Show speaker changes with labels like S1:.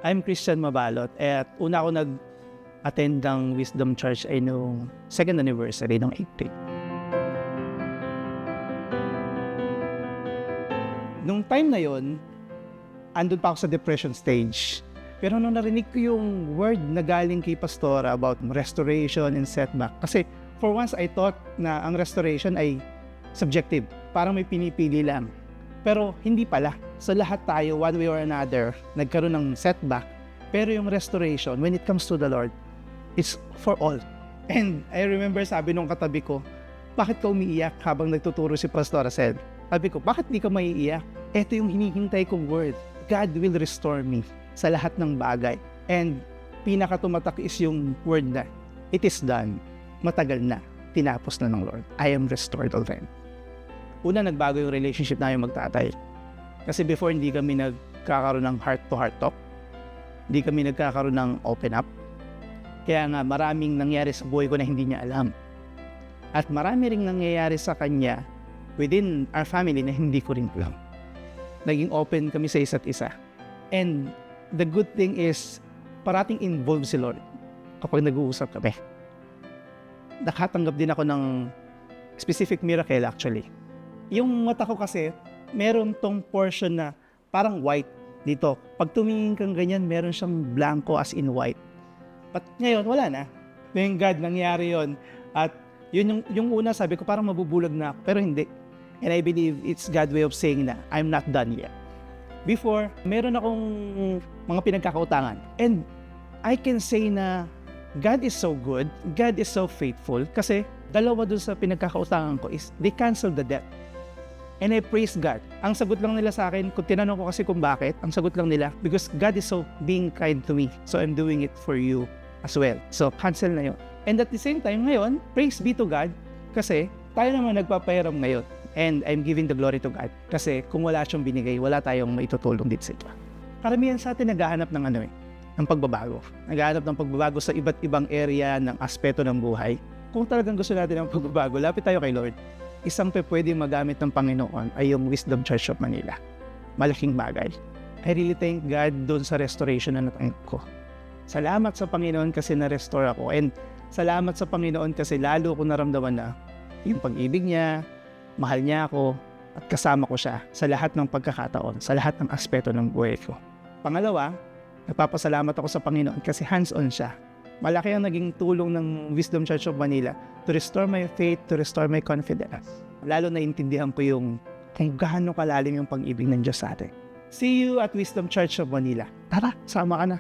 S1: I'm Christian Mabalot at una ako nag-attend ng Wisdom Church ay noong 2nd anniversary ng April. Nung time na yon, andun pa ako sa depression stage. Pero nung narinig ko yung word na galing kay Pastora about restoration and setback, kasi for once I thought na ang restoration ay subjective, parang may pinipili lang. Pero hindi pala. So lahat tayo, one way or another, nagkaroon ng setback. Pero yung restoration, when it comes to the Lord, it's for all. And I remember sabi nung katabi ko, bakit ka umiiyak habang nagtuturo si Pastor Sel? Sabi ko, bakit di ka maiiyak? Ito yung hinihintay kong word. God will restore me sa lahat ng bagay. And pinakatumatak is yung word na, it is done. Matagal na. Tinapos na ng Lord. I am restored already. Una, nagbago yung relationship namin magtatay. Kasi before, hindi kami nagkakaroon ng heart-to-heart talk. Hindi kami nagkakaroon ng open up. Kaya nga, maraming nangyari sa buhay ko na hindi niya alam. At marami ring nangyayari sa kanya within our family na hindi ko rin alam. Naging open kami sa isa't isa. And the good thing is, parating involved si Lord kapag nag-uusap kami. Nakatanggap din ako ng specific miracle actually. Yung mata ko kasi, meron tong portion na parang white dito. Pag tumingin kang ganyan, meron siyang blanco as in white. But ngayon, wala na. Thank God, nangyari yon. At yun yung una, sabi ko, parang mabubulag na ako. Pero hindi. And I believe it's God's way of saying na I'm not done yet. Before, meron akong mga pinagkakautangan. And I can say na God is so good, God is so faithful, kasi dalawa dun sa pinagkakautangan ko is they canceled the debt. And I praise God. Ang sagot lang nila sa akin, kung tinanong ko kasi kung bakit, ang sagot lang nila, because God is so being kind to me. So I'm doing it for you as well. So cancel na yun. And at the same time, ngayon, praise be to God, kasi tayo naman nagpapahiram ngayon. And I'm giving the glory to God. Kasi kung wala siyang binigay, wala tayong maitutulong dito sa iba. Karamihan sa atin naghahanap ng ng pagbabago. Naghahanap ng pagbabago sa iba't ibang area ng aspeto ng buhay. Kung talagang gusto natin ng pagbabago, lapit tayo kay Lord. Isang pwede magamit ng Panginoon ay yung Wisdom Church of Manila. Malaking bagay. I really thank God doon sa restoration na natanggap ko. Salamat sa Panginoon kasi na-restore ako. And salamat sa Panginoon kasi lalo ko naramdaman na yung pag-ibig niya, mahal niya ako, at kasama ko siya sa lahat ng pagkakataon, sa lahat ng aspeto ng buhay ko. Pangalawa, nagpapasalamat ako sa Panginoon kasi hands-on siya. Malaki ang naging tulong ng Wisdom Church of Manila to restore my faith, to restore my confidence. Lalo na intindihan ko yung kung gaano kalalim yung pag-ibig ng Diyos sa atin. See you at Wisdom Church of Manila. Tara, sama ka na.